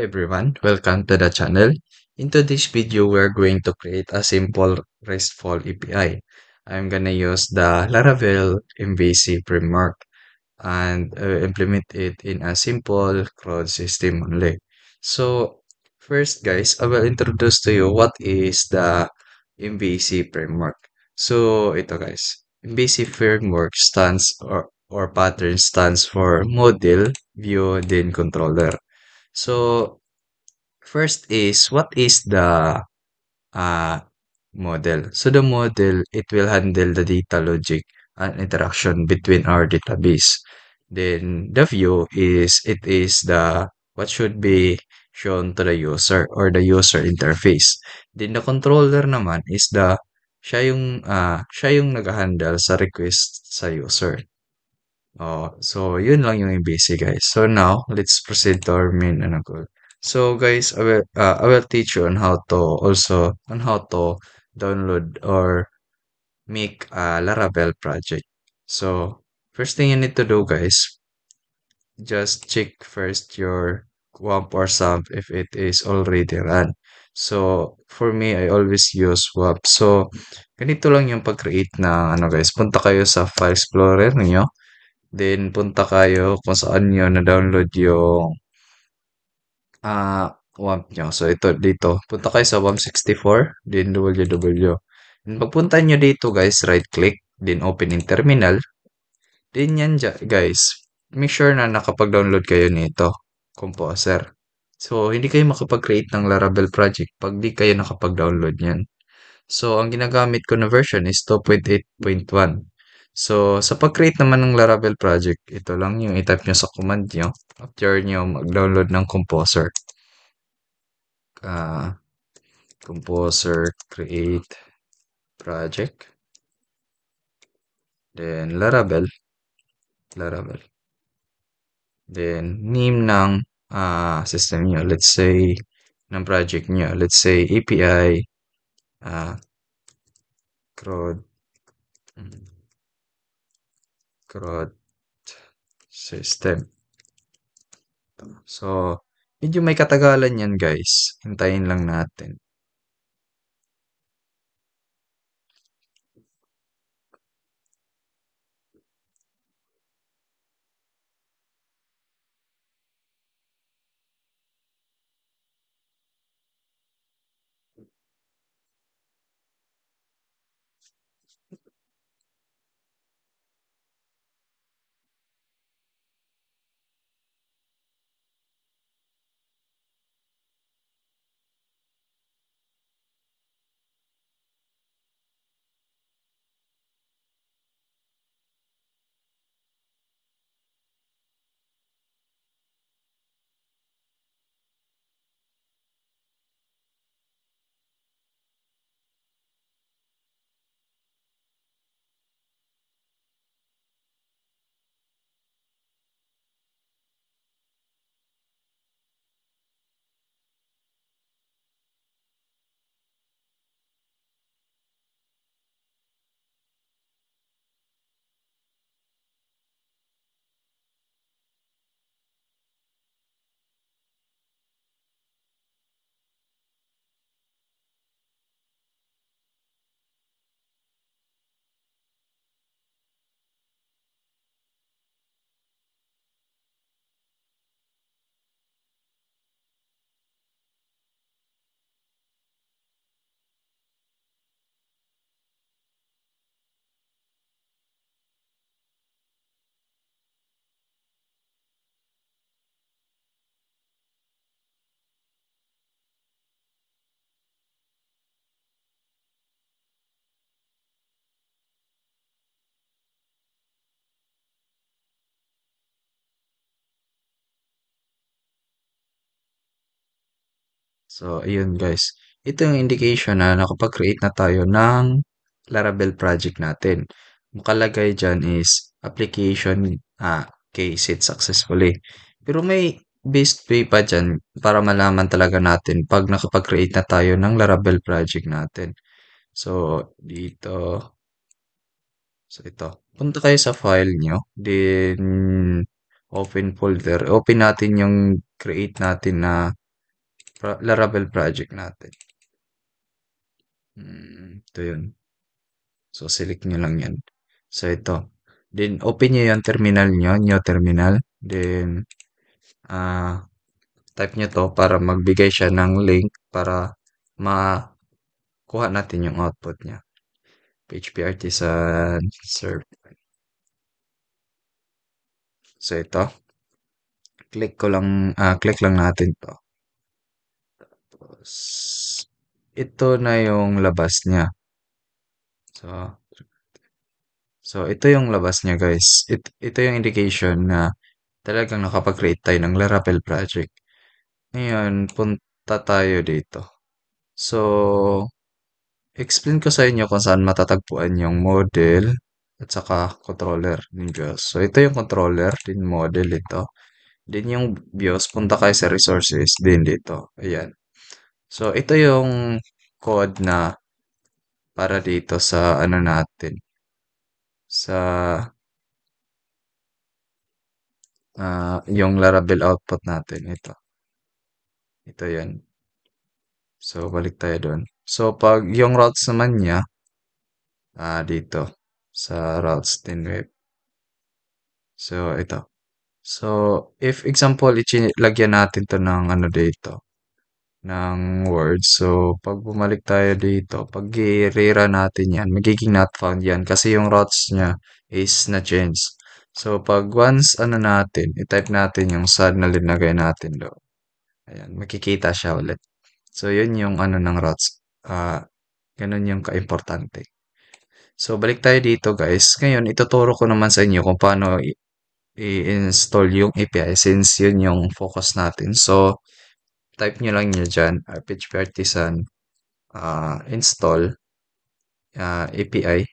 everyone, welcome to the channel. In today's video, we're going to create a simple RESTful API. I'm gonna use the Laravel MVC framework and implement it in a simple CRUD system only. So, first guys, I will introduce to you what is the MVC framework. So, ito guys, MVC framework or pattern stands for Model, View, then Controller. So, first is what is the uh, model? So, the model, it will handle the data logic and interaction between our database. Then, the view is, it is the, what should be shown to the user or the user interface. Then, the controller naman is siya yung nag-handle sa request sa user. Oh, so yun lang yung basic guys. So now let's proceed to our main goal. So guys, I will teach you on how to download or make a Laravel project. So first thing you need to do guys, just check first your WAMP or SAMP if it is already run. So for me, I always use WAMP. So ganito lang yung pag-create ng guys. Punta kayo sa File Explorer niyo. Then, punta kayo kung saan nyo na-download yung WAMP nyo. So, ito dito. Punta kayo sa WAMP64, then www. Then, pagpunta nyo dito, guys, right-click, then open in terminal. Then, yan guys. Make sure na nakapag-download kayo nito, Composer. So, hindi kayo makapag-create ng Laravel project pag di kayo nakapag-download yan. So, ang ginagamit ko na version is 2.8.1. So, sa pag-create naman ng Laravel project, ito lang yung itype nyo sa command nyo after nyo mag-download ng Composer. Ah, Composer create project. Then, Laravel. Then, name ng system nyo. Let's say, ng project nyo. Let's say, API, CRUD, CRUD system. So, medyo may katagalan yan guys. Hintayin lang natin. So, ayun guys. Ito yung indication na nakapag-create na tayo ng Laravel project natin. Makalagay dyan is application case successfully. Pero may best way pa dyan para malaman talaga natin pag nakapag-create na tayo ng Laravel project natin. So, dito. So, ito. Punta kayo sa file nyo. Then, open folder. Open natin yung create natin na Laravel project natin. Ito yun. So, select nyo lang yan. So, ito. Then, open nyo yung terminal nyo, new terminal. Then, ah, type nyo to para magbigay siya ng link para makuha natin yung output niya. PHP Artisan Serve. So, ito. Click lang natin to. Tapos, ito na yung labas niya. So, ito yung labas niya, guys. Ito yung indication na talagang nakapag-create tayo ng Laravel project. Ngayon, punta tayo dito. So, explain ko sa inyo kung saan matatagpuan yung model at saka controller ng BIOS. So, ito yung controller, din model ito. Din yung BIOS, punta kayo sa resources, din dito. Ayan. So, ito yung code na para dito sa ano natin, sa yung Laravel output natin. Ito yan. So, balik tayo doon. So, pag yung routes naman niya, dito sa routes din web. So, ito. So, if example, lagyan natin to ng ano dito, ng words. So, pag bumalik tayo dito, pag i-rera natin yan, magiging not found yan kasi yung routes niya is na-change. So, pag once ano natin, i-type natin yung sad na linagay natin doon. Ayan, makikita siya ulit. So, yun yung ano ng routes. Ganun yung kaimportante. So, balik tayo dito guys. Ngayon, ituturo ko naman sa inyo kung paano i-install yung API since yun yung focus natin. So, type nyo lang nyo dyan, PHP Artisan install API.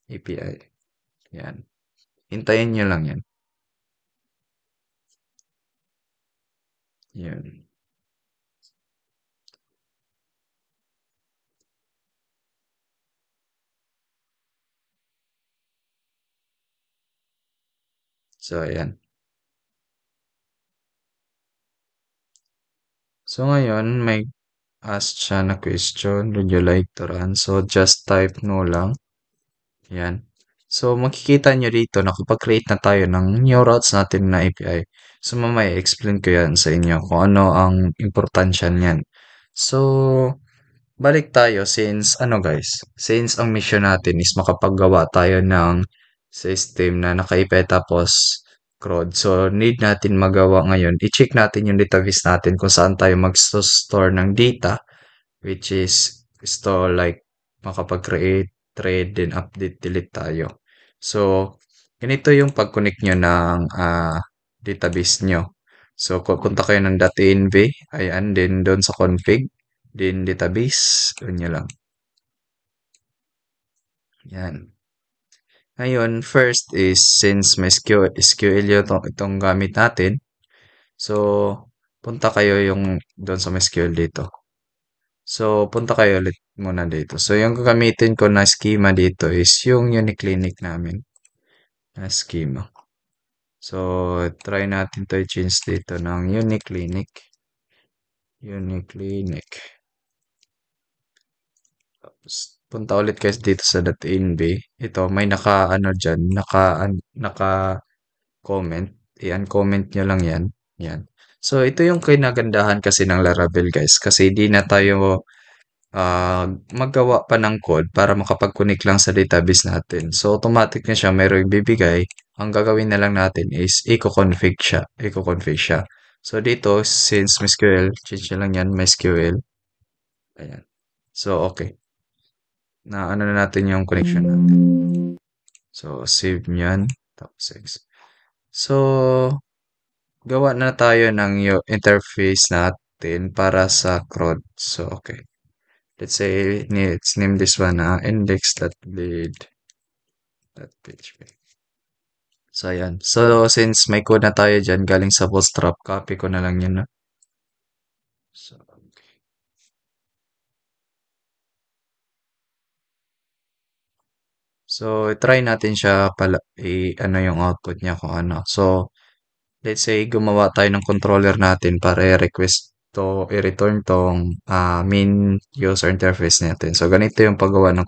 API. Yan. Hintayin nyo lang yan. Yun. So, ayan. So, ngayon, may ask siya na question. Would you like to run? So, just type no lang. Yan. So, makikita nyo dito na kapag-create na tayo ng new routes natin na API. So, mamaya explain ko yan sa inyo kung ano ang importansya niyan. So, balik tayo since, ano guys, since ang mission natin is makapaggawa tayo ng system na naka-API tapos CRUD. So, need natin magawa ngayon. I-check natin yung database natin kung saan tayo mag-store ng data which is store like makapag-create, trade, then update, delete tayo. So, ganito yung pag-connect nyo ng database nyo. So, punta kayo ng .env, ayan, then doon sa config, then database, doon nyo lang. Yan. Ngayon, first is, since may SQL itong gamit natin, so, punta kayo yung doon sa SQL dito. So, punta kayo ulit muna dito. So, yung gagamitin ko na schema dito is yung Uniclinic namin na schema. So, try natin to i-change dito ng Uniclinic. Uniclinic. Tapos, punta ulit guys dito sa .env. Ito, may naka-ano dyan, naka-comment. I-uncomment nyo lang yan. Yan. So, ito yung kinagandahan kasi ng Laravel guys. Kasi di na tayo maggawa pa ng code para makapag-connect lang sa database natin. So, automatic na siya, mayroong ibibigay. Ang gagawin na lang natin is i-config siya. So, dito, since MySQL, change na lang yan, MySQL. Ayan. So, okay. Na ano na natin yung connection natin. So, save nyan. Tapos, so, gawa na tayo ng yung interface natin para sa CRUD. So, okay. Let's say, let's name this one index.bleed.php. So, ayan. So, since may code na tayo dyan, galing sa Bootstrap, copy ko na lang yun. No? So, okay. So, try natin siya pala, ano yung output niya kung ano. So, let's say, gumawa tayo ng controller natin para i-request i-return tong main user interface natin. So, ganito yung paggawa ng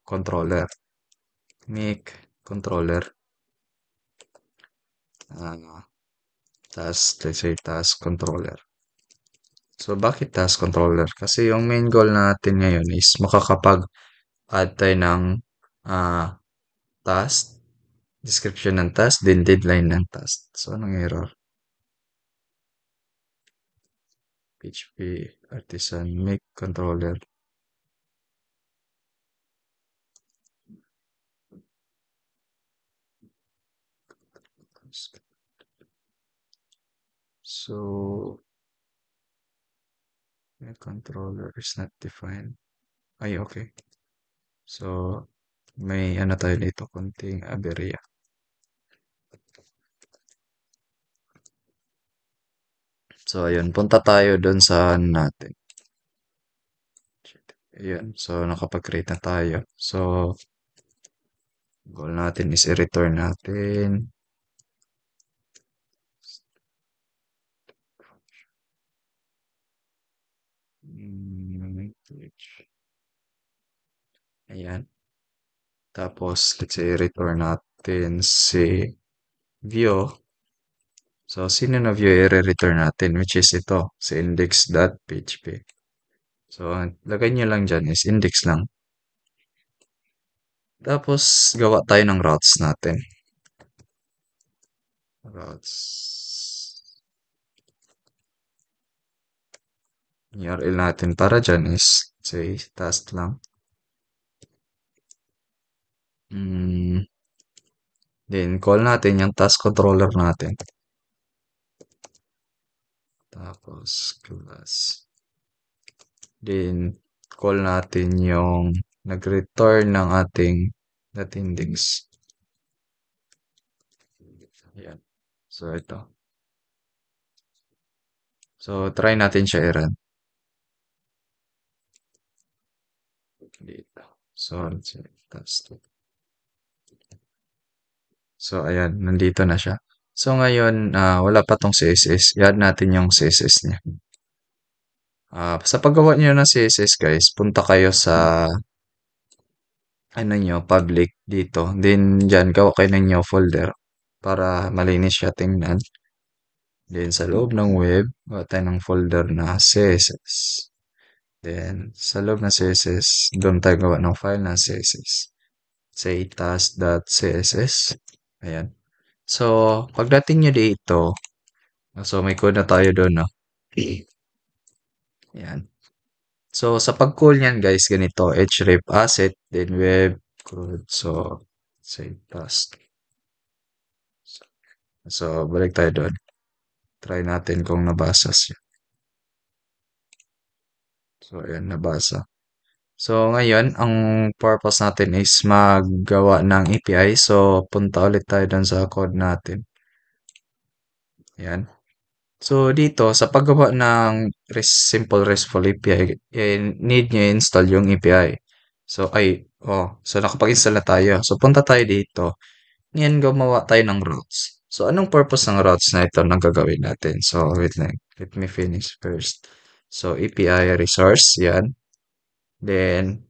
controller. Make controller. Uh, let's say task controller. So, bakit task controller? Kasi yung main goal natin ngayon is makakapag-add tayo ng ah, task, description ng task, then deadline ng task. So, anong error? PHP artisan make controller. So, make controller is not defined. Ay, okay. So, may ano tayo dito, konting aberya. So, ayun, punta tayo doon sa ano natin. Ayun, so nakapag-create na tayo. So, goal natin is i-return natin. Ayan. Tapos, let's say, return natin si view. So, sino na view i-return natin, which is ito, si index.php. So, lagay nyo lang dyan is index lang. Tapos, gawa tayo ng routes natin. Routes. URL natin para dyan is, say, task lang. Then, call natin yung task controller natin. Tapos, class. Then, call natin yung nag-return ng ating .index. Ayan. So, ito. So, try natin siya i-run. Dito. So, let's say, task. So, ayan. Nandito na siya. So, ngayon, wala pa tong CSS. I-add natin yung CSS niya. Sa paggawa niyo ng CSS, guys, punta kayo sa ano nyo, public dito. Then, dyan, gawa kayo ng new folder para malinis siya tingnan. Then, sa loob ng web, gawa tayo ng folder na CSS. Then, sa loob ng CSS, doon tayo gawa ng file na CSS. Say task.css. Ayan. So, pagdating nyo dito, so may code na tayo doon, no? Ayan. So, sa pag-call niyan, guys, ganito, href asset, then web code. So, say task. So, balik tayo doon. Try natin kung nabasa siya. So, ayan, nabasa. So, ngayon, ang purpose natin is maggawa ng API. So, punta ulit tayo doon sa code natin. Ayan. So, dito, sa paggawa ng simple RESTful API, need nyo install yung API. So, so nakapag-install na tayo. So, punta tayo dito. Ngayon, gumawa tayo ng routes. So, anong purpose ng routes na ito na gagawin natin? So, wait lang. Let me finish first. So, API resource, yan. Then,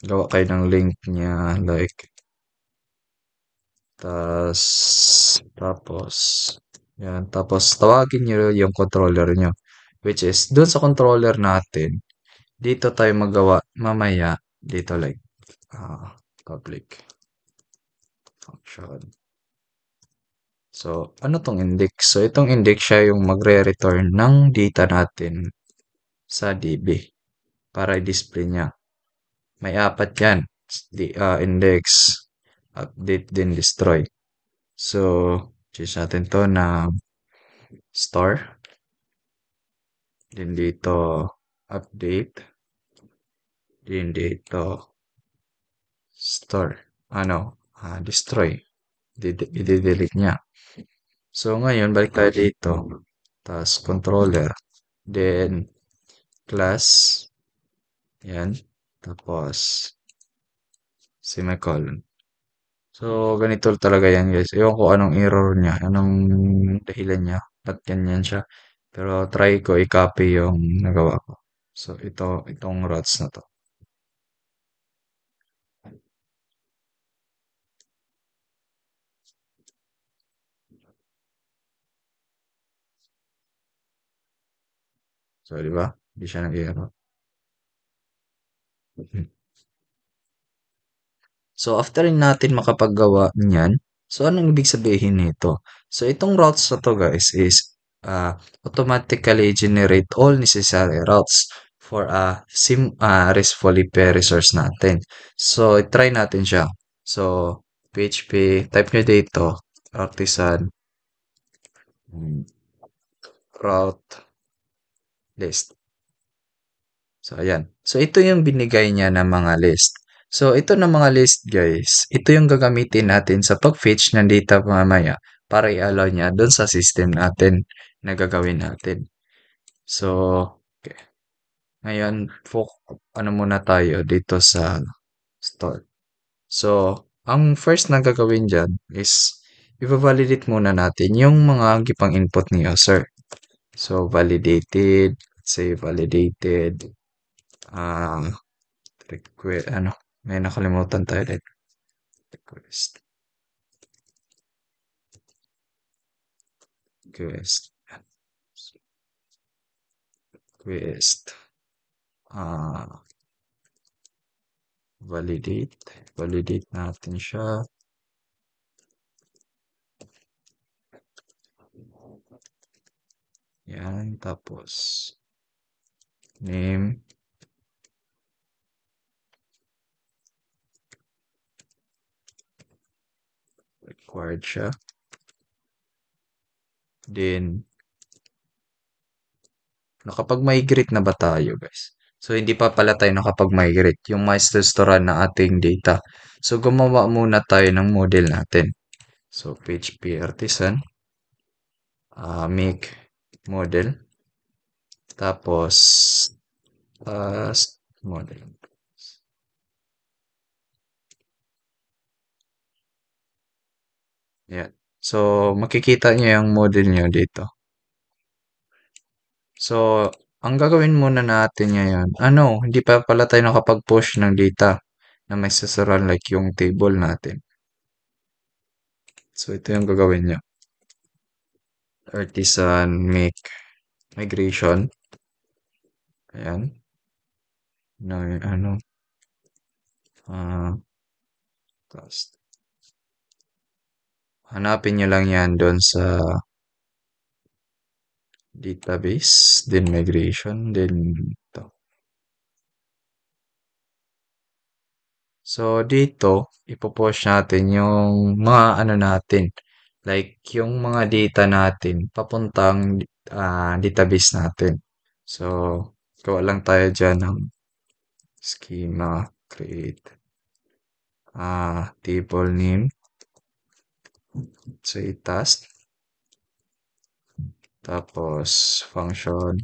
gawa kayo ng link niya, like, tapos, yan. Tapos, tawagin nyo yung controller nyo. Which is, dun sa controller natin, dito tayo magawa, mamaya, dito like, public function. So, ano tong index? So, itong index siya yung magre-return ng data natin sa DB para i-display niya. May apat yan. Index, update, then destroy. So, choose natin to na store. Then dito, update. Then dito, store. Destroy. I-delete niya. So, ngayon, balik tayo dito. Tapos, controller. Then, class. Yan. Tapos, semicolon. So, ganito talaga yan, guys. Ewan ko anong error niya. Anong dahilan niya. Ba't ganyan siya. Pero try ko i-copy yung nagawa ko. So, itong routes na to. So, di ba? Hindi siya nag-error. So, after natin makapaggawa niyan, so anong ibig sabihin nito? So, itong routes na to guys is automatically generate all necessary routes for a RESTful API resource natin. So, try natin siya. So, PHP, type nyo dito, artisan, mm, route list. So, ayan. So, ito yung binigay niya na mga list. So, ito na mga list, guys. Ito yung gagamitin natin sa pag-fetch ng data mamaya para i-allow niya doon sa system natin na gagawin natin. So, okay. Ngayon, ano muna tayo dito sa store. So, ang first na gagawin dyan is i-validate muna natin yung mga gipang input ni user. So, validated, say validated, ah, may nakalimutan tayo ulit. Request, request, request, ah, validate natin siya. Yan, tapos, name, required siya. Then, nakapag-migrate na ba tayo, guys? So, hindi pa pala tayo nakapag-migrate yung master na ating data. So, gumawa muna tayo ng model natin. So, PHP artisan, make model, tapos, model. Yan. So, makikita niyo yung model niyo dito. So, ang gagawin muna natin ngayon, hindi pa pala tayo nakapag-push ng data na may sasaran like yung table natin. So, ito yung gagawin niyo. Artisan make migration. Ayan. Na, tapos, hanapin nyo lang yan doon sa database, then migration, then ito. So, dito, ipopost natin yung mga natin. Like, yung mga data natin, papuntang database natin. So, gawa lang tayo dyan ng schema, create, table name, say task, tapos function,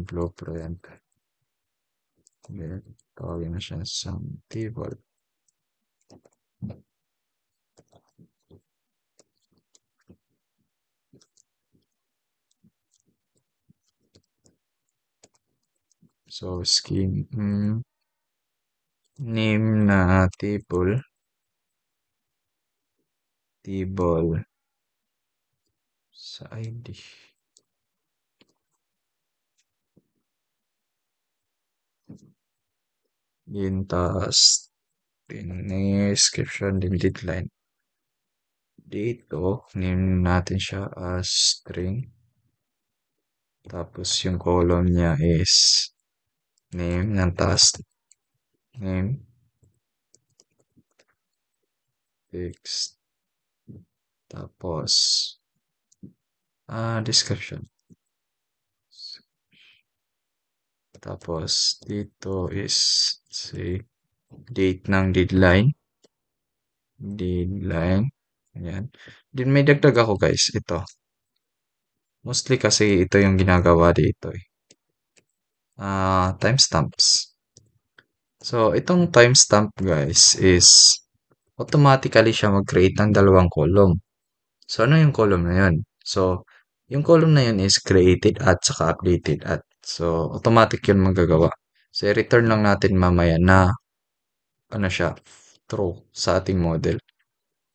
blueprint. Then, tawagin na siya sa table. So, scheme, name na table sa ID. Yun, taas, description, din deadline. Dito, name natin siya as string. Tapos, yung column niya is name ng task. Name. Text. Tapos, description. Tapos, dito is, say, date ng deadline. Deadline. Ayan. Din may dagdag ako guys. Ito. Mostly kasi ito yung ginagawa dito eh. Timestamps. So, itong timestamp guys is automatically siya mag-create ng dalawang column. So, ano yung column na yun? So, yung column na yun is created at saka updated at. So, automatic yun magagawa. So, i-return lang natin mamaya na ano siya, true sa ating model.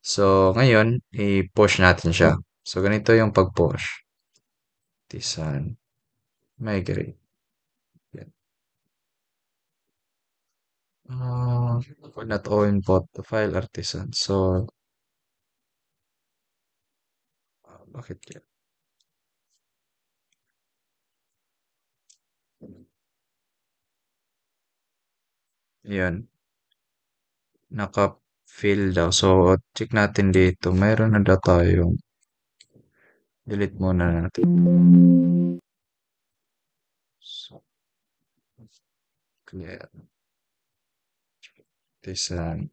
So, ngayon, i-push natin siya. So, ganito yung pag-push. Artisan, migrate. Yan. Could not all input the file artisan. So, bakit yan? Yan. Naka-fill daw. So, check natin dito. Mayroon na daw tayong delete muna natin. So, clear. Artisan,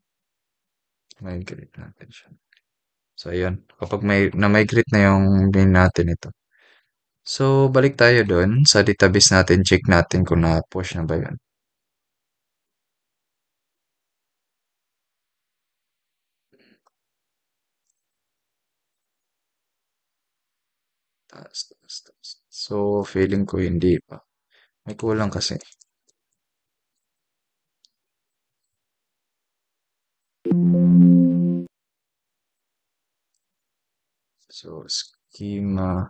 migrate natin siya. So, ayun. Kapag na-migrate na yung main natin ito. So, balik tayo doon sa database natin. Check natin kung na-push na ba yun. Taas, taas, taas. So, feeling ko hindi pa. May kulang kasi. So, schema,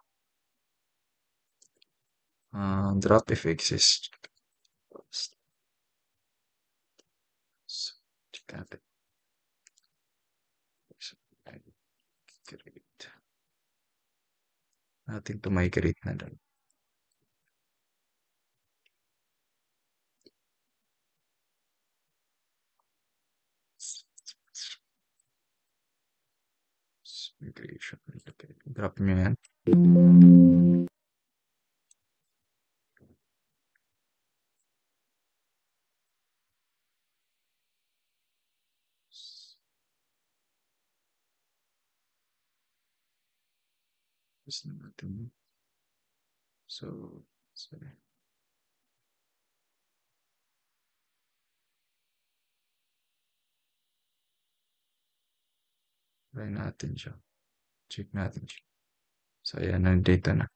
drop effects is so, check natin. So, migrate. Natin to migrate na doon. Migration. Okay. Drop nyo yan. Gusto natin. So, sorry. Try natin siya. Check natin siya. So, ayan, nandito na.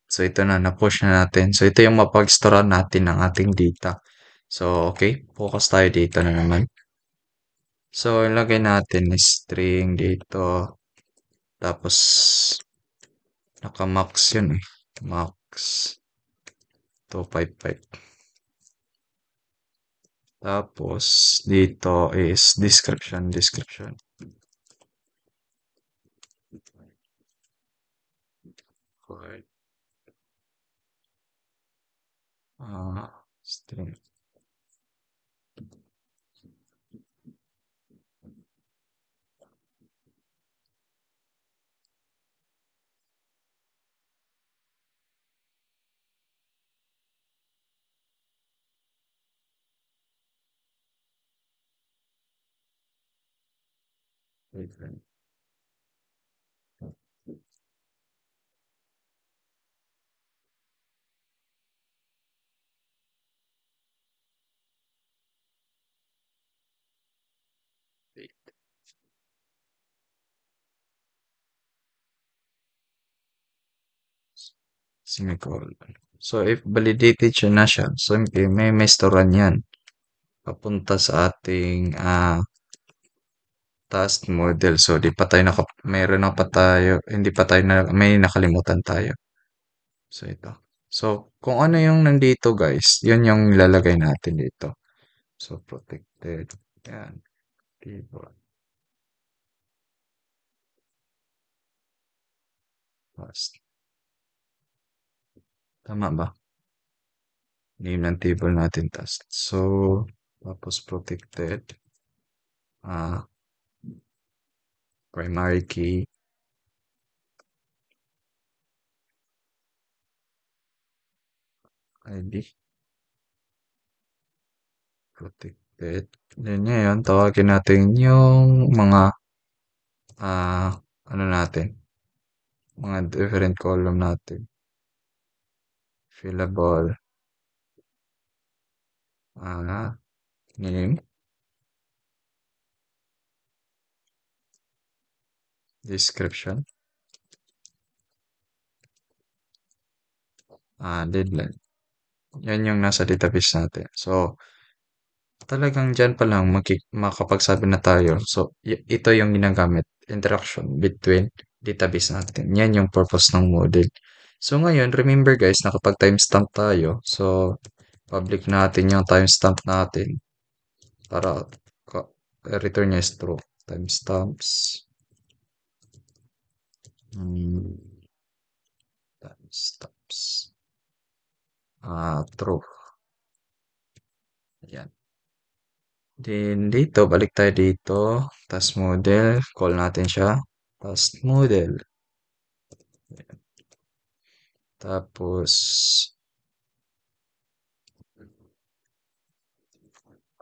So, ito na, na-push na natin. So, ito yung mapag-store natin ng ating data. So, okay. Focus tayo dito na naman. So, ilagay natin is string dito. Tapos, naka-max yun eh. Max 255. Tapos, dito is description, description. Chord. String. Wait, wait. Wait. Semicolon. So, if validated siya na siya, so may storean yan. Papunta sa ating task model. So, di pa tayo mayroon na pa tayo, hindi pa tayo may nakalimutan tayo. So, ito. So, kung ano yung nandito guys, yun yung ilalagay natin dito. So, protected. Yan. Keyboard. Task. Tama ba? Name ng table natin task. So, tapos protected. Ah, primary key. ID. Protected. Then ngayon, tawagin natin yung mga ano natin, mga different column natin. Fillable. Name. Description. deadline. Yan yung nasa database natin. So, talagang diyan pa lang makapagsabi na tayo. So, ito yung ginagamit, interaction between database natin. Yan yung purpose ng model. So, ngayon, remember guys, nakapag timestamp tayo. So, public natin yung timestamp natin para return niya is true. Timestamps. Hmm, timestamps. True. Yan. Then, dito, balik tayo dito. Task model. Call natin siya. Task model. Tapos,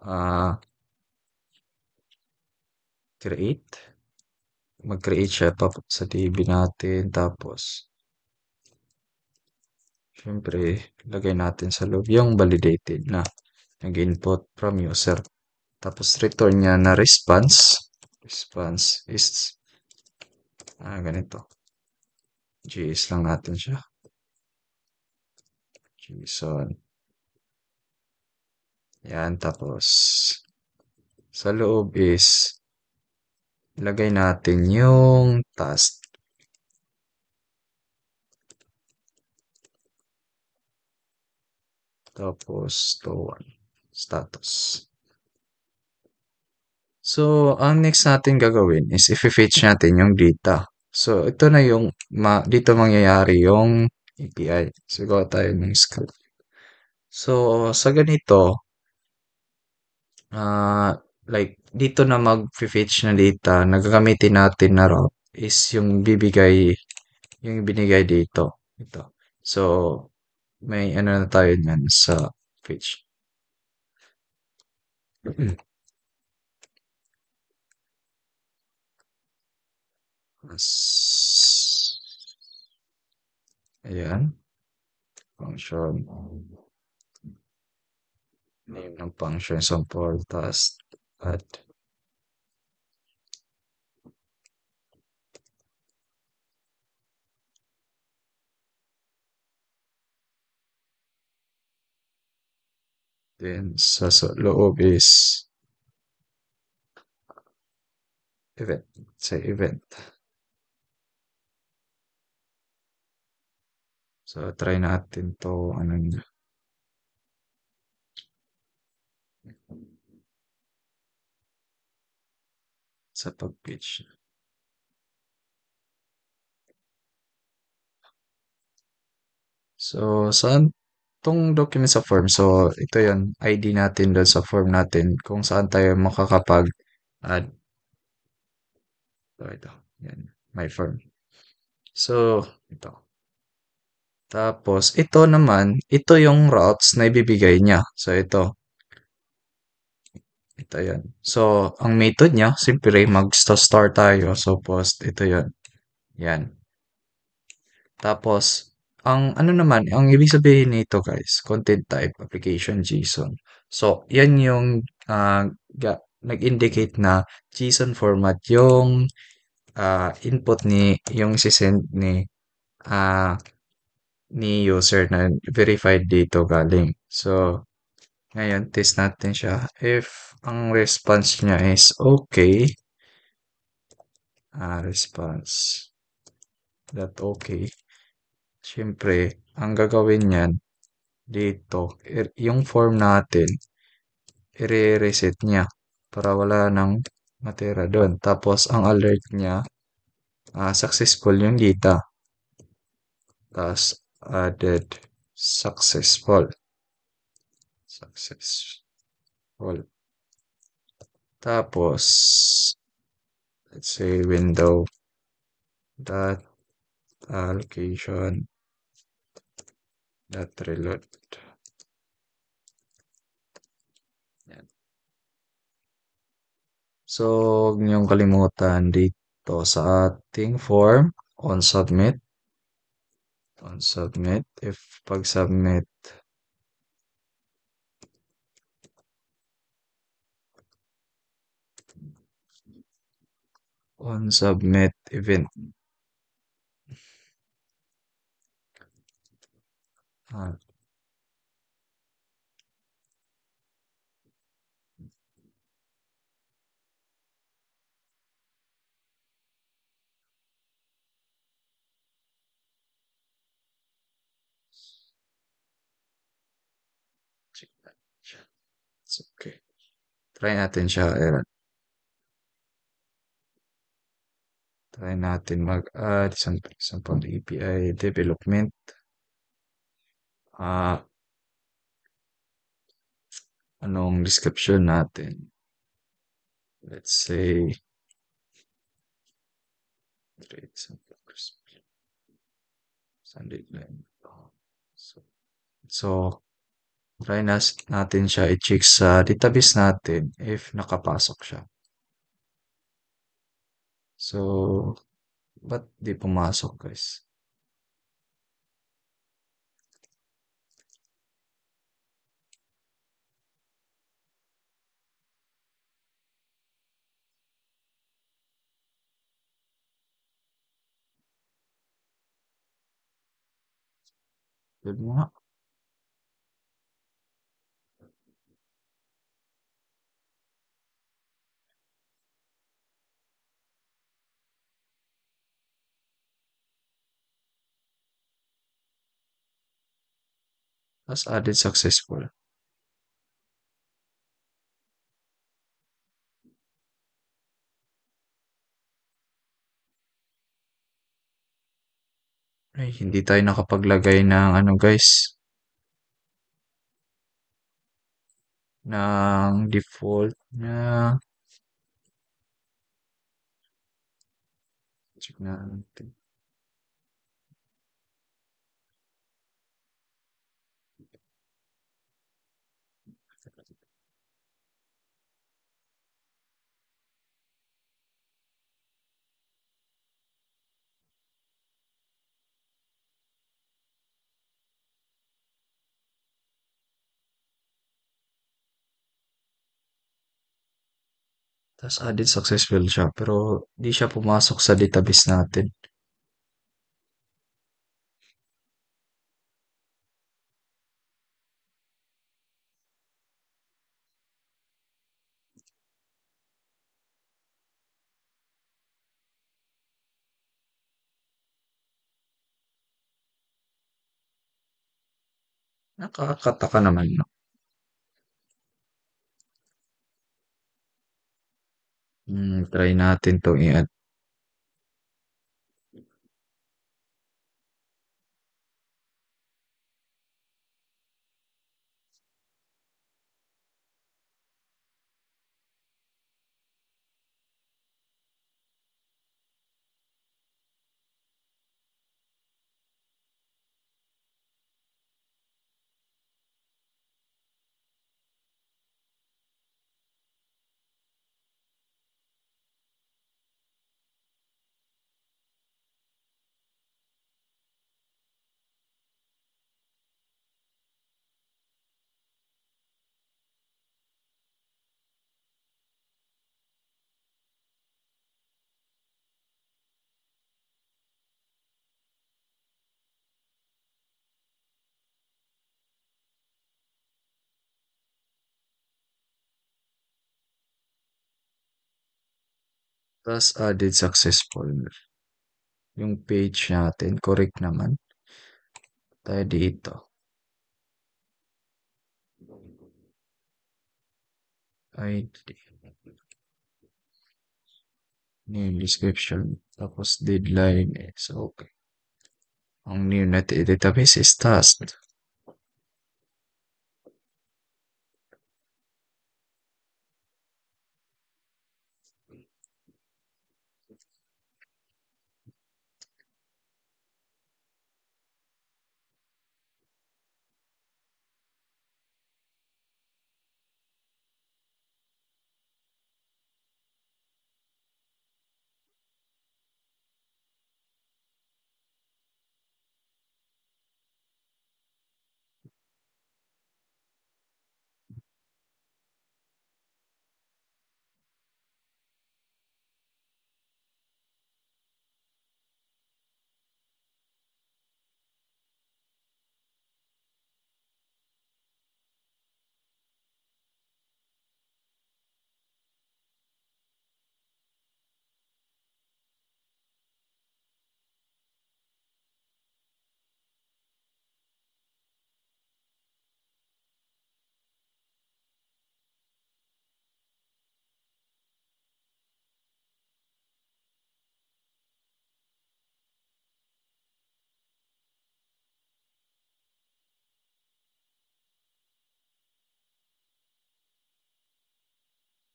ah, create. Mag-create siya pa sa TV natin. Tapos, syempre, lagay natin sa loob yung validated na nag-input from user. Tapos, return niya na response. Response is, ganito. JS lang natin siya. JSON. Yan. Tapos, sa loob is, lagay natin yung task. Tapos, to one. Status. So, ang next natin gagawin is i-fetch natin yung data. So, ito na yung dito mangyayari yung API. So, gawa tayo ng script. So, sa ganito, ah like, dito na mag-fetch na data, nagagamitin natin na route is yung binigay dito. Ito. So, may ano na tayo niyan sa fetch. Ayan. Function. Name ng function sample task add. Then sa loob is event. Say event. So try natin to ano niya. Sa pag-pitch. So saan tong document sa form? So ito yon ID natin doon sa form natin kung saan tayo makakapag-add. So ito. Yan. My form. So ito. Tapos ito naman, ito yung routes na ibibigay niya. So ito. Ito yan. So, ang method niya, siyempre, mag-start tayo. So, post, ito yan. Yan. Tapos, ang ano naman, ang ibig sabihin nito guys, content type, application, JSON. So, yan yung nag-indicate na JSON format yung input yung sisend ah, ni user na verified dito galing. So, ngayon, test natin siya. If ang response niya is okay, response that okay. Siyempre, ang gagawin niyan dito, yung form natin, i-reset niya para wala nang matira doon. Tapos, ang alert niya, successful yung data. Tapos, added successful. Successful. Tapos, let's say window dot allocation dot reload. Yan. So, huwag niyong kalimutan dito sa ating form on submit, if pag-submit, on submit event, Ah, check natin siya. It's okay. Try natin siya, Aaron. Try natin mag-add sample API development. Ah, anong description natin? Let's say, create sample Sunday line. So, so try natin siya i-check sa database natin if nakapasok siya. So, ba't di pumasok, guys? Yun mo nga. As added successful. Ay, hindi tayo nakapaglagay ng ano, guys, ng default na check natin. Tas added successful siya, pero di siya pumasok sa database natin. Nakakataka naman, no? Try natin 'tong i-add. Tas added successful. Yung page natin, correct naman. Tayo dito. ID. Name description. Tapos deadline is okay. Ang new na database is tasked.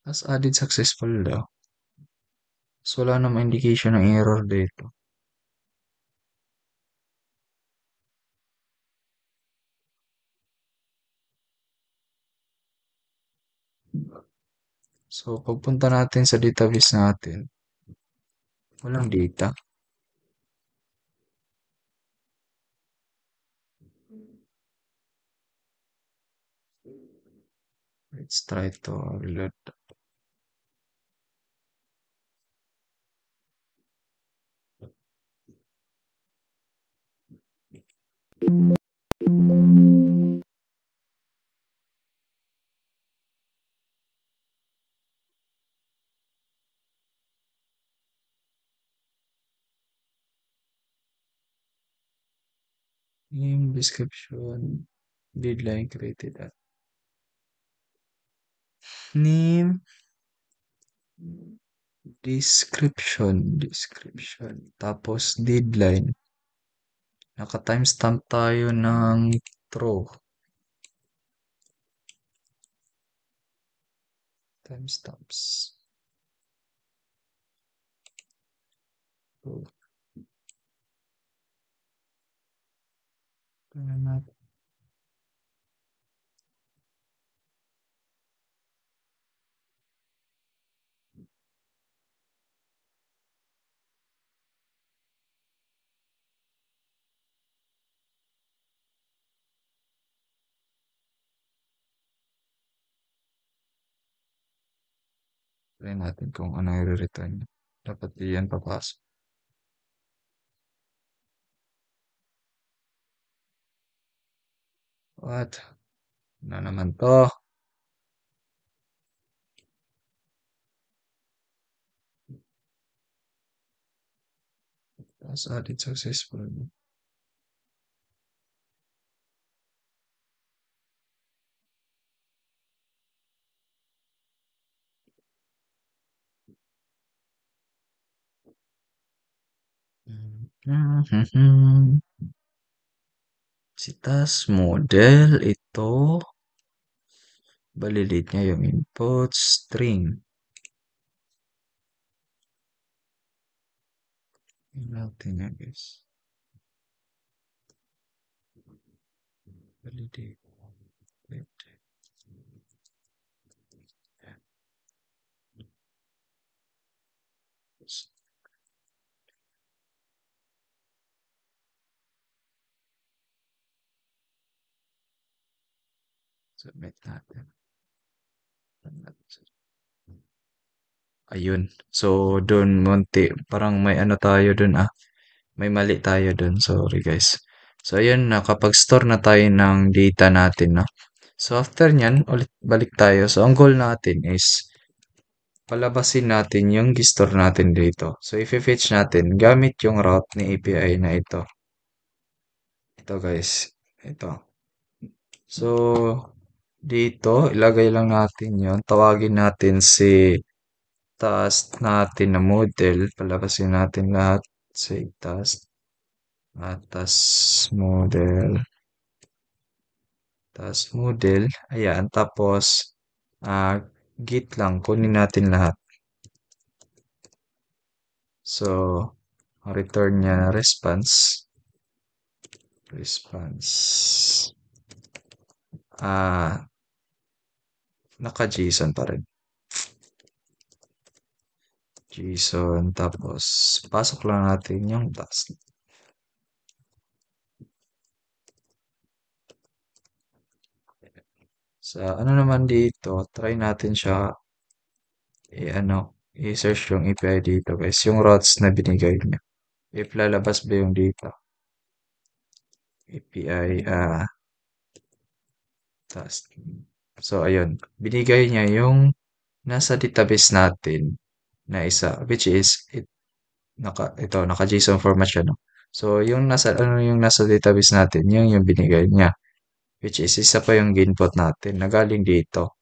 As added successful daw. So, wala namang indication ng error dito. So, pagpunta natin sa database natin, walang data. Let's try to reload. Name, description, deadline created at. Name, description, tapos deadline. Naka-timestamp tayo ng true. Timestamps. True. Tingnan natin. Try natin kung ano i-return. Dapat diyan papasok. What? Ano naman to? Tapos added successful. Si task model ito, validate niya yung input string. Yun natin na guys. Validate. Submit natin. Ayun. So, dun munti. Parang may ano tayo dun May mali tayo dun. Sorry guys. So, ayun, nakapag-store na tayo ng data natin, no? So, after nyan, ulit balik tayo. So, ang goal natin is palabasin natin yung store natin dito. So, i-fetch natin gamit yung route ni API na ito. Ito guys. Ito. So, dito, ilagay lang natin yon. Tawagin natin si task natin na model. Palabasin natin lahat. Say task. Task model. Task model. Ayan. Tapos, ah, git lang. Kunin natin lahat. So, ang return niya na response. Response. Ah, naka-JSON pa rin. JSON. Tapos, pasok lang natin yung task. Sa ano naman dito, try natin siya i-search yung API dito guys, yung routes na binigay niya. If lalabas ba yung dito? API, task. So, ayun. Binigay niya yung nasa database natin na isa, which is, naka-JSON format siya, no? So, yung nasa database natin, yung binigay niya. Which is, isa pa yung input natin na galing dito.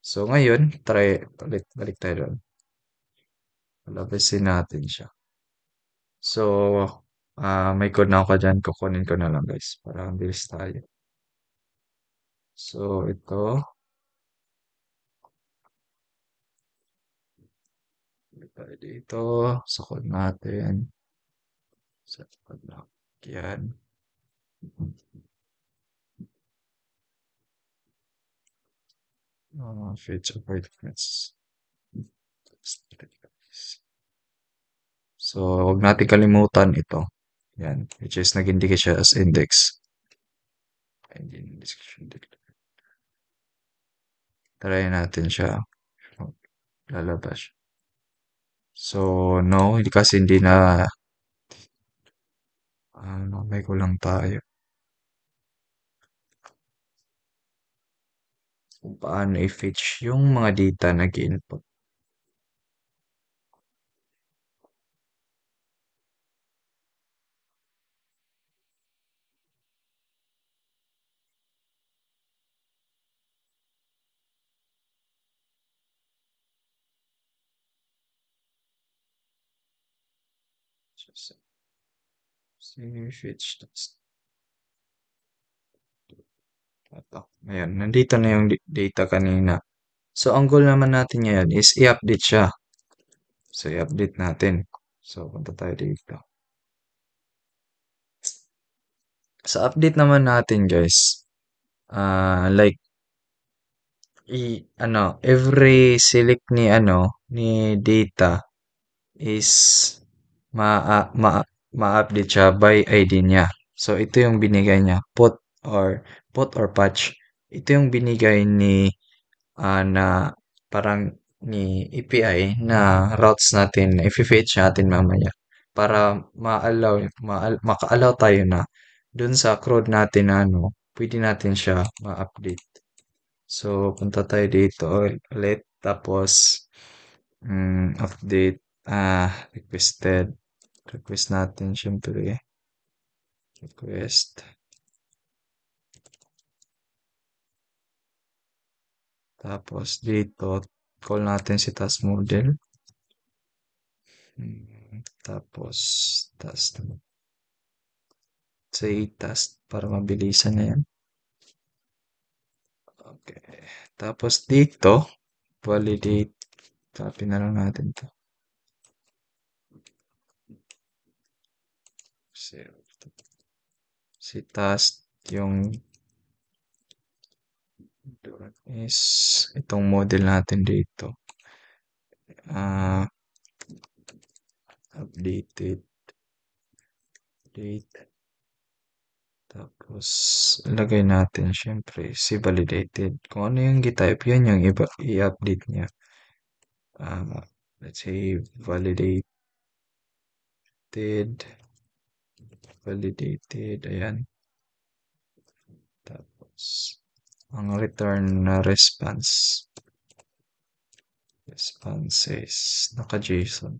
So, ngayon, ulit, balik tayo doon. Labasin natin siya. So, may code na ako dyan. Kukunin ko na lang guys. Para ang bilis tayo. So, ito. Tayo dito, sa code natin. Sa code na. Yan. Feature appointments. So, huwag natin kalimutan ito. Yan, which is nag-indicate siya as index. Engine description. Try natin siya. Lalabas. So, no, kasi hindi na, may kulang tayo. Kung paano i-fetch yung mga data na input. Si fetch task. Ito. Ayan, nandito na yung data kanina. So, ang goal naman natin ngayon is i-update siya. So, i-update natin. So, punta tayo dito. Sa update naman natin, guys, like, every select ni data is ma-update siya by ID niya. So, ito yung binigay niya, put or patch. Ito yung binigay na parang ni API na routes natin na i-fetch natin mamaya para maka-allow tayo na dun sa CRUD natin na pwede natin siya ma-update. So, punta tayo dito ulit. Tapos, update, requested. Request natin, syempre. Request. Tapos, dito, call natin si task model. Tapos, task. Say task para mabilisan na yan. Okay. Tapos, dito, validate. Copy na lang natin to. Si task yung is itong model natin dito. Updated date. Tapos, ilagay natin syempre si validated. Kung ano yung gitype, yan yung i-update niya. Let's say validated. Validated. Ayan. Tapos, ang return na responses, naka-JSON.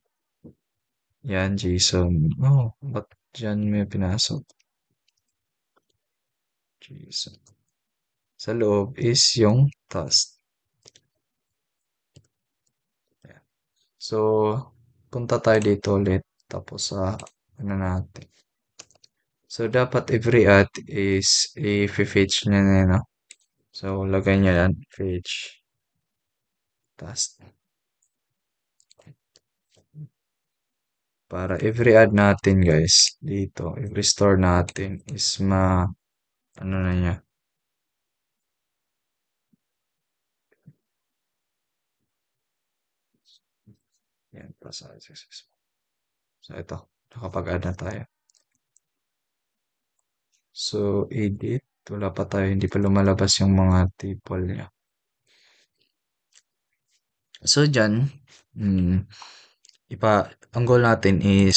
Yan, JSON. Oh, ba't dyan may pinasok? JSON. Sa loob is yung task. Ayan. So, punta tayo dito ulit. Tapos natin. So, dapat every add is i-fetch niya na yun, no? So, lagay niya yan, fetch task. Para every add natin, guys, dito, every store natin is na niya. Yan, process successful. So, ito, nakapag-add na tayo. So, edit. Wala pa tayo, hindi pa lumalabas yung mga tuple niya. So, dyan, ang goal natin is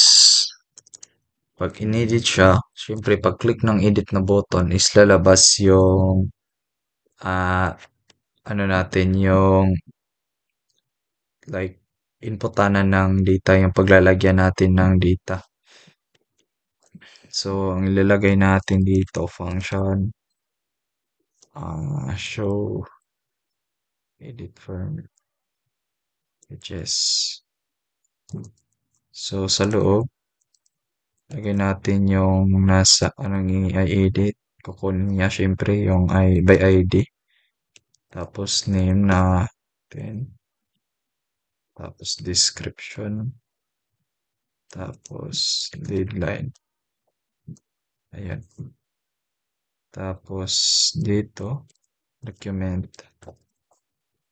pag in-edit siya, syempre pag click ng edit na button is lalabas yung natin yung like inputanan ng data, yung paglalagyan natin ng data. So, ang ilalagay natin dito, function, show edit firm, which is, so sa loob, lagay natin yung nasa, i-edit, kukunin niya syempre yung by ID, tapos name natin, tapos description, tapos deadline. Ayan. Tapos dito, document,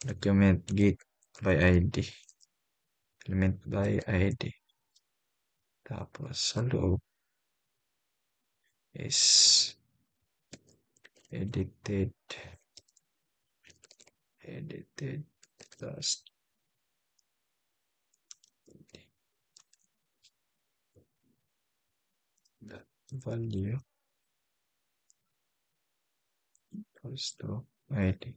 document get by ID, element by ID. Tapos sa loob is edited, edited, plus that value equals to ID.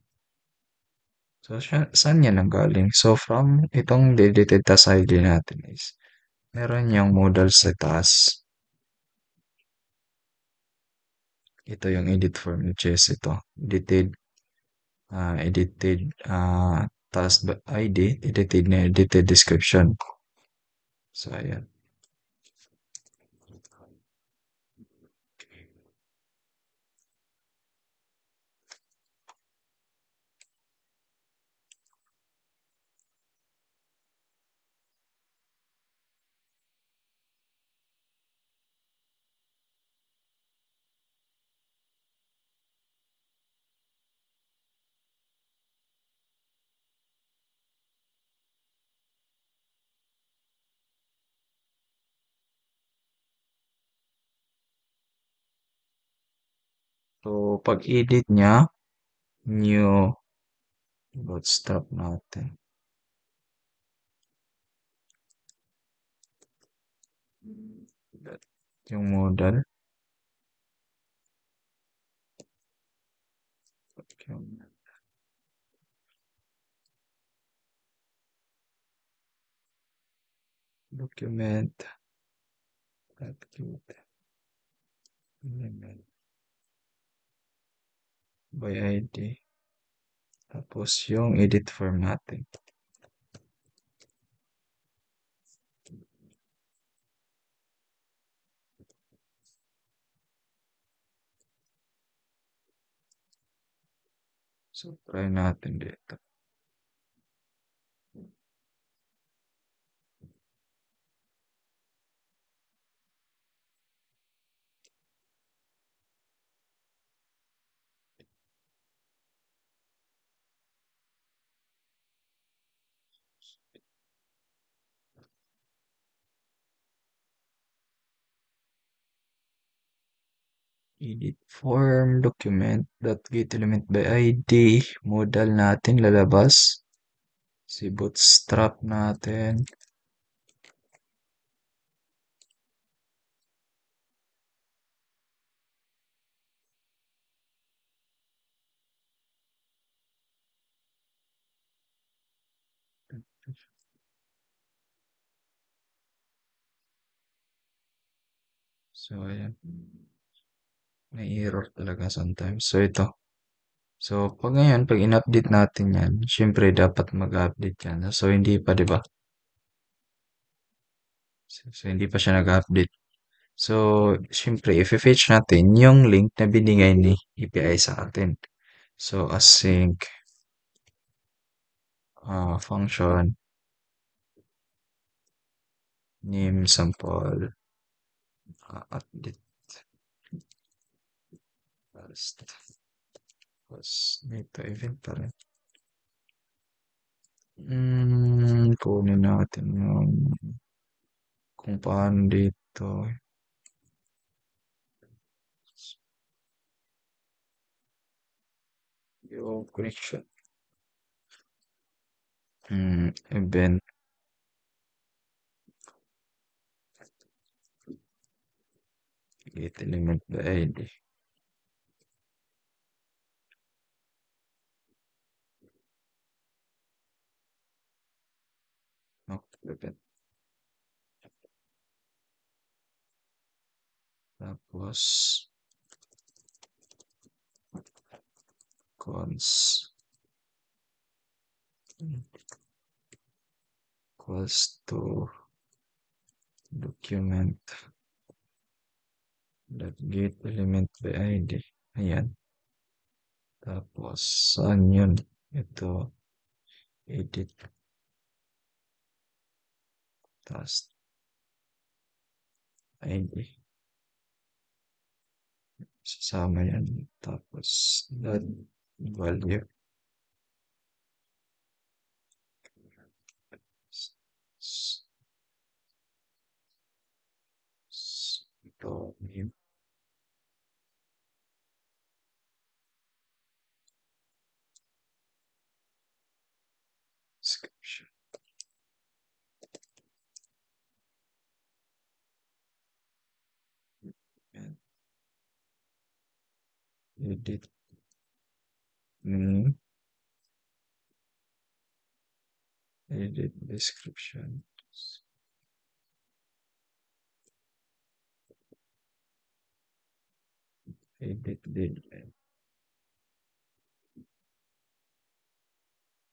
So, saan yan nanggaling? So, from itong deleted task ID natin is, meron yung modal sa task. Ito yung edit form ni Chess ito. Edited task ID, edited na edited description. So, ayan. So, pag-edit niya, new bootstrap natin. Yung modal. Document. Element by ID. Tapos yung edit form natin. So, try natin dito. Edit form document get element by ID. Modal natin lalabas. Si bootstrap natin. So, ayan. May error talaga sometimes. So, ito. So, pag in-update natin yan, syempre dapat mag-update yan. So, hindi pa, di ba? So, hindi pa siya nag-update. So, syempre, i-fetch natin yung link na binigay ni API sa atin. So, async function name sample update first. Tapos, dito event pa rin. Kunin natin yung kung paano dito. Yung connection. Event. Get element by ID. Okay, event. Tapos, cons equals to document that get element by ID. Ayan. Tapos, saan yun? Ito, edit. task ID. Sasama yan. Tapos, dot value. Ito, name, description. Yan. Edit. Name. Edit description. Edit deadline.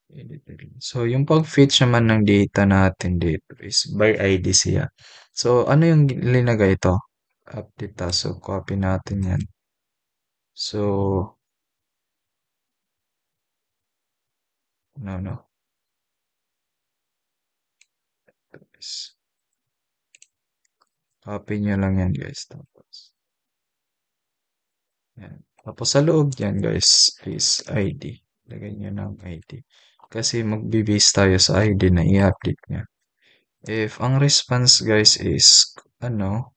Edit deadline. So, yung pag-fetch naman ng data natin dito is by ID siya. So, ano yung linagay ito? Update task. So, copy natin yan. So, no. Guys. Copy nyo lang yan, guys. Tapos, yan. Tapos sa loob yan, guys, is ID. Lagay nyo ng ID. Kasi magbe-base tayo sa ID na i-update niya. If ang response, guys, is, ano,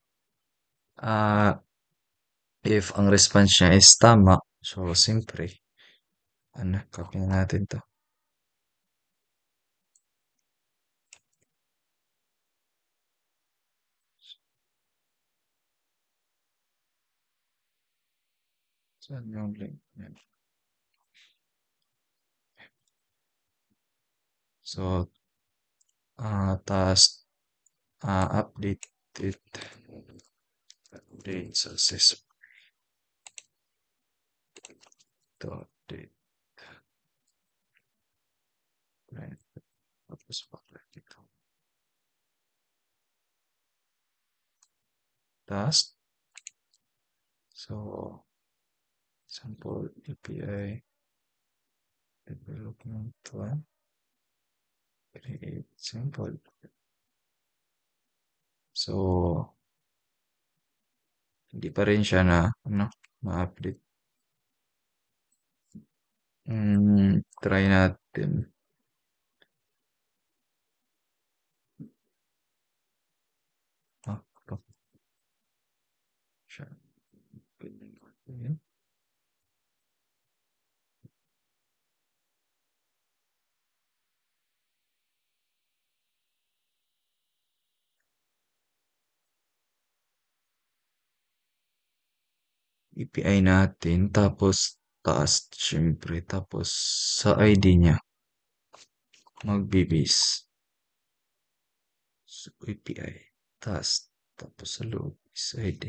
ah, if ang response niya is tama, so, siyempre, copy na natin to. Saan yung link? Yan. So, task, updated, update success to update. Right. Tapos bakit ito? Task. So, sample API development one. Create sample. So, hindi pa rin siya na, ma-update. Try natin. Ito. Siya. Ganyan natin. API natin, tapos task, syempre, tapos sa ID niya, magbibis. So, API, task, tapos sa loob is ID.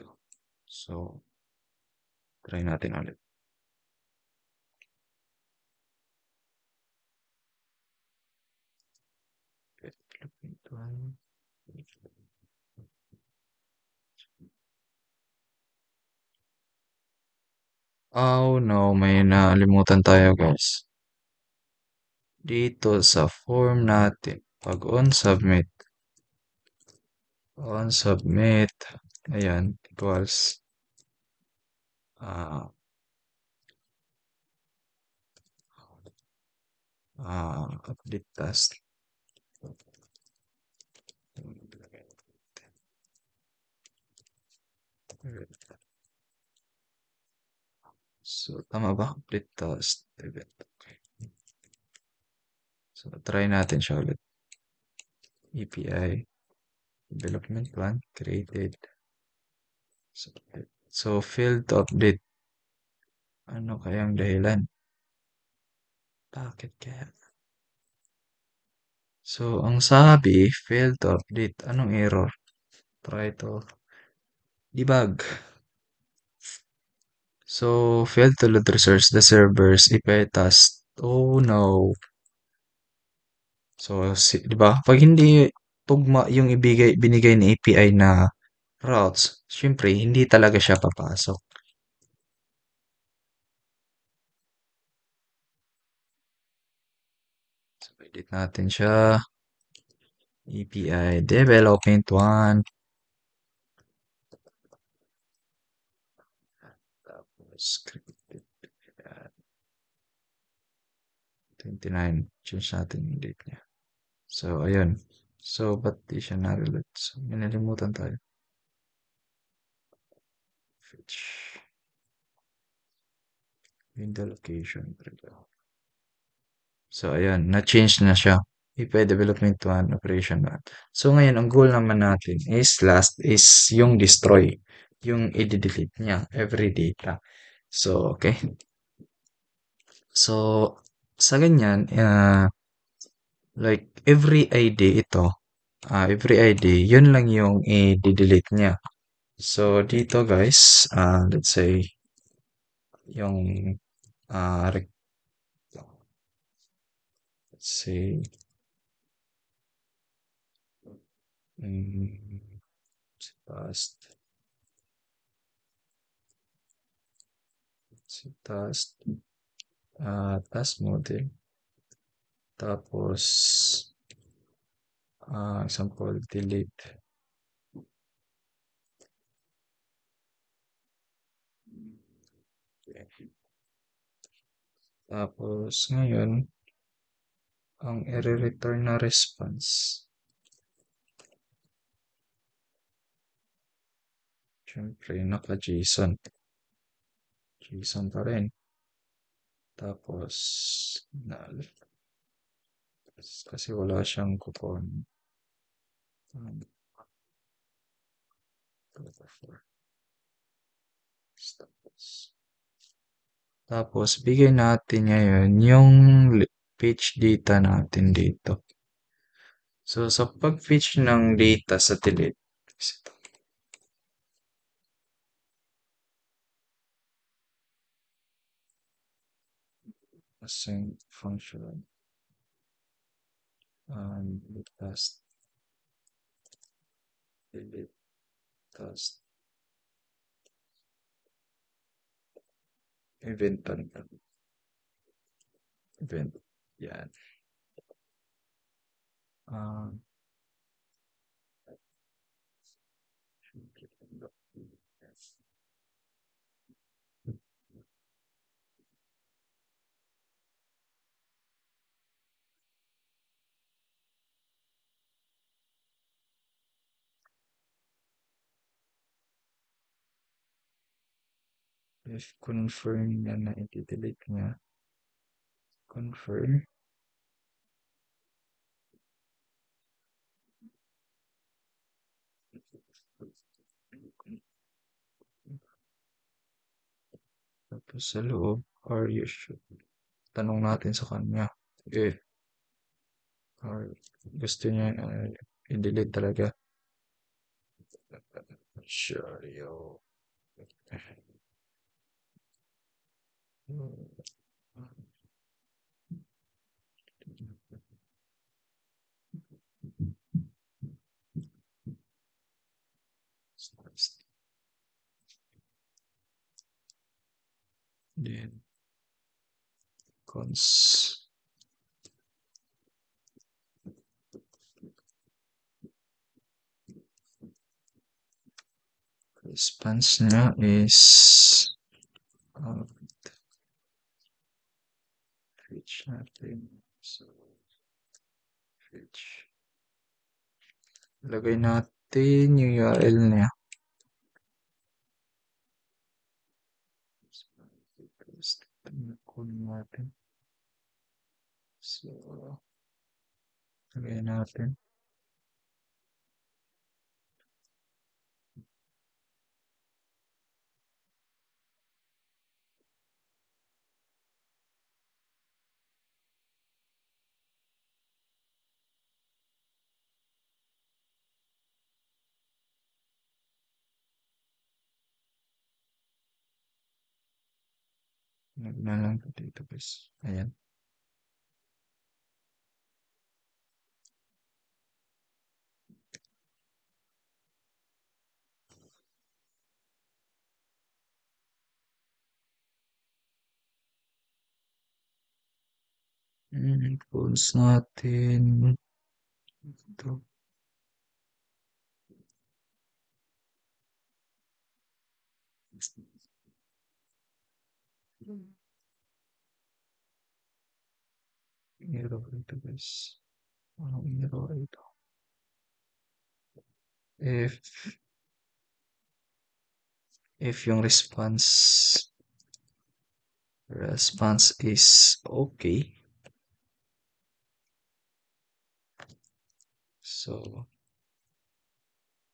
Ito. So, try natin ulit. Development one. Oh no, may nalimutan tayo guys. Dito sa form natin, pag on submit, ayan, equals, ah, update task. So, tama ba? Update task event. Okay. So, try natin siya ulit. API development one created. So, failed to update. Ano kayang dahilan? Bakit kaya? So, ang sabi, failed to update. Anong error? Try to debug. So, failed to load resource the server's API task. Oh no. So, di ba? Pag hindi tugma yung binigay ni API na routes, siyempre hindi talaga siya papasok. So, edit natin siya. API development 1. Tapos, scripted. Ayan, 29. Change natin yung date niya. So, ayun. So, ba't di siya na-reload? So, may nalimutan tayo. Fetch. Window location. So, ayun. Na-change na siya. API Development 1, Operation 1. So, ngayon, ang goal naman natin is last is yung destroy. Yung i-delete niya every data. So, okay. So, sa ganyan, like, every ID ito, every ID, yun lang yung i-delete niya. So, dito guys, let's say, yung, uh, let's say, mm, past, task, task model, tapos, example, delete. Okay. Tapos, ngayon, ang i-return na response, syempre, naka-JSON. JSON pa rin. Tapos, null. Kasi wala siyang coupon. Tapos, bigay natin ngayon yung page data natin dito. So, sa pag-fetch ng data sa delete, assign function delete task, delete task, event event. Yan. Um, if confirm niya na i-delete niya, confirm. Tapos sa loob, are you sure? Tanong natin sa kanya. Eh, or gusto niya i-delete talaga. Sure, yo. Then, cons. Response niya is fetch natin. So, fetch. Lagay natin yung URL niya. Kunin natin. So, lagay natin. Lagyan lang dito guys. Ayan. Tools natin. Ito. Error ito guys. Anong error ito? If if yung response is okay. So,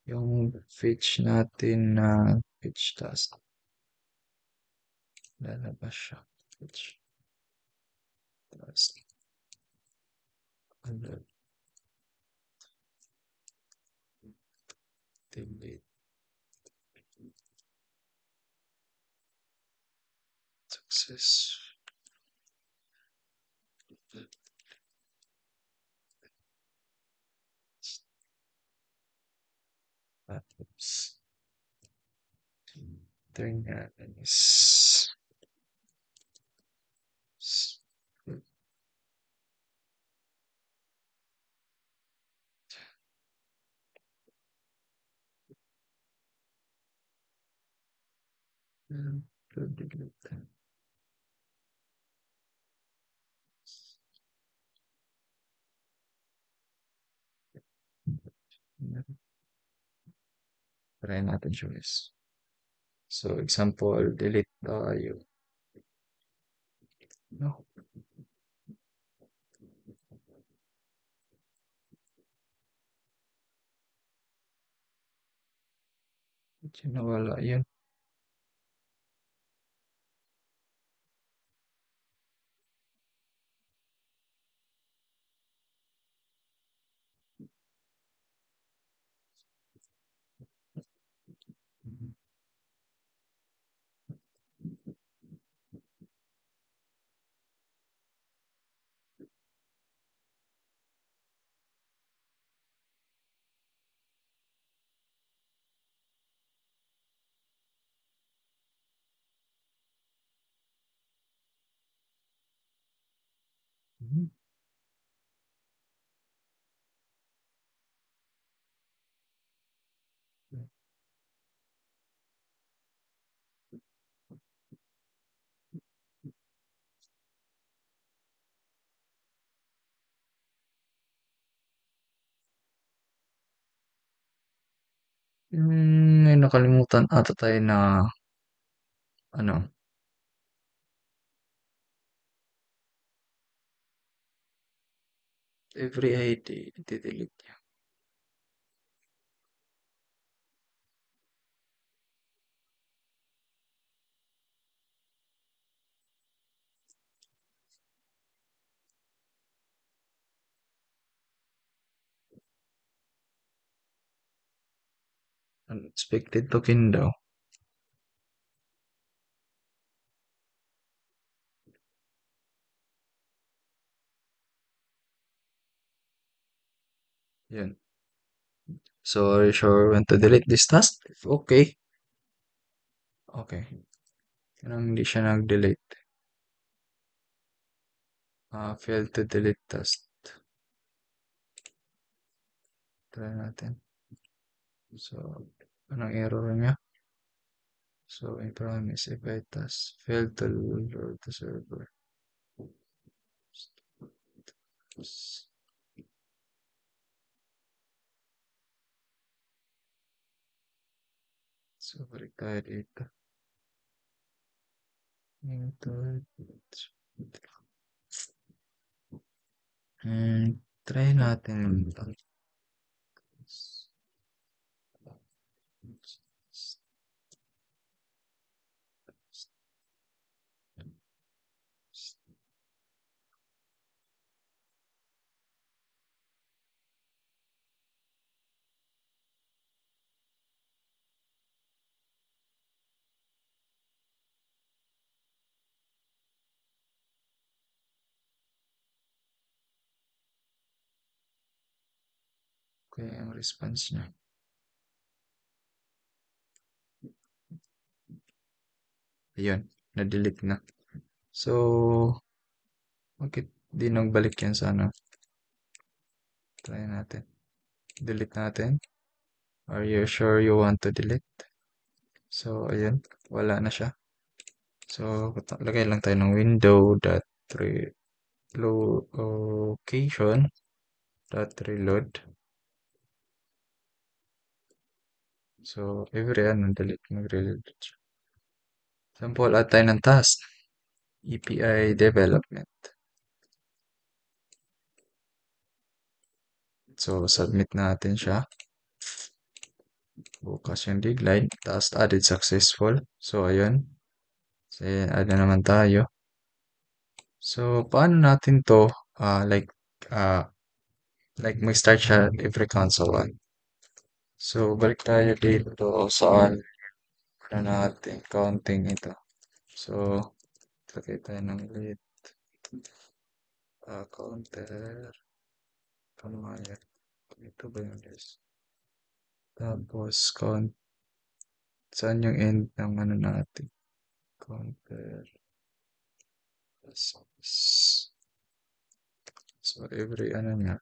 yung fetch natin na fetch task, lalabas siya. Fetch task. Alert. Delete. Success. Oops. Turn natin is delete. Try natin siya guys. So, example, delete tayo. No, medyo nawala yun. Mhm. May nakalimutan ata tayo na ano, every ID, i-delete niya. Unexpected token daw. Yun. So, are you sure when to delete this task? If okay. Okay. Kaya hindi siya nag-delete. Failed to delete task. Try natin. So, anong error niya? So, I promise if I task failed to load the server. So, balik tayo dito. Ito. Try natin ito. Okay, ang response niya. Ayun, na-delete na. So, bakit Di nagbalik yan sa ano. Try natin. Delete natin. Are you sure you want to delete? So, ayun. Wala na siya. So, lagay lang tayo ng location dot reload. So, every ano, delete, mag-reload siya. Sample, add tayo ng task. API development. So, submit natin siya. Bukas yung deadline. Task added successful. So, ayun. So, add na naman tayo. So, paano natin to, uh, like mag-start siya every console one. So, balik tayo dito saan ano natin, counting ito. So, lagay tayo ng lead, counter, kamaya. Ito ba yung list? Tapos, saan yung end ng ano natin? Counter, so, every ano niya.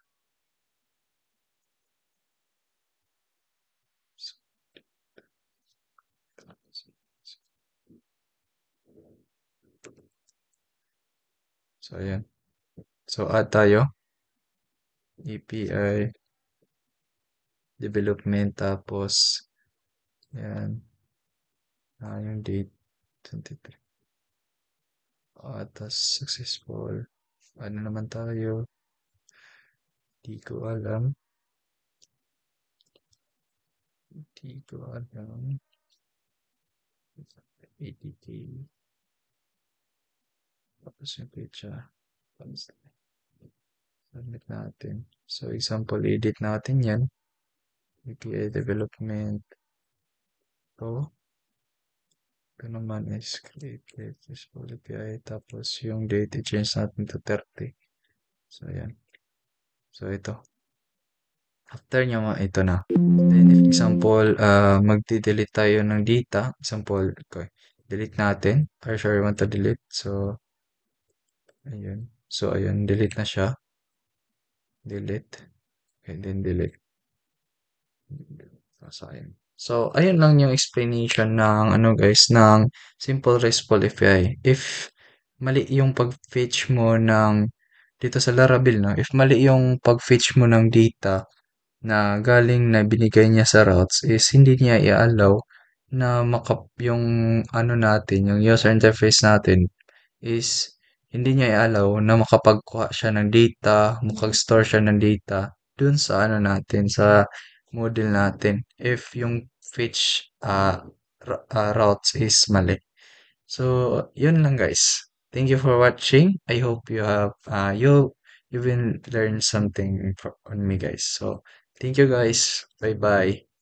So, ayan. So, add tayo. API development, tapos, yan. Yung date, 23. Tapos, successful. Ano naman tayo? Di ko alam. Di ko alam. ATK. Tapos yung pizza. Submit natin. So, example, edit natin yan. API development. To. Ito naman is create latest API. Tapos yung date, i-change natin to 30. So, yan. So, ito. After nyo ito na. Then, if example, magdi-delete tayo ng data. Example, okay, delete natin. Are you sure you want to delete? So, ayun. So, ayun. Delete na siya. Delete. And then delete. Sayang. So, ayun lang yung explanation ng ano guys, ng simple RESTful API. If mali yung pag-fetch mo ng dito sa Laravel, no? If mali yung pag-fetch mo ng data na galing na binigay niya sa routes is hindi niya i-allow na yung ano natin, yung user interface natin is hindi niya i-allow na makapagkuha siya ng data, makag-store siya ng data dun sa ano natin, sa model natin if yung fetch routes is mali. So, yun lang guys. Thank you for watching. I hope you have you will learn something on me guys. So, thank you guys. Bye bye.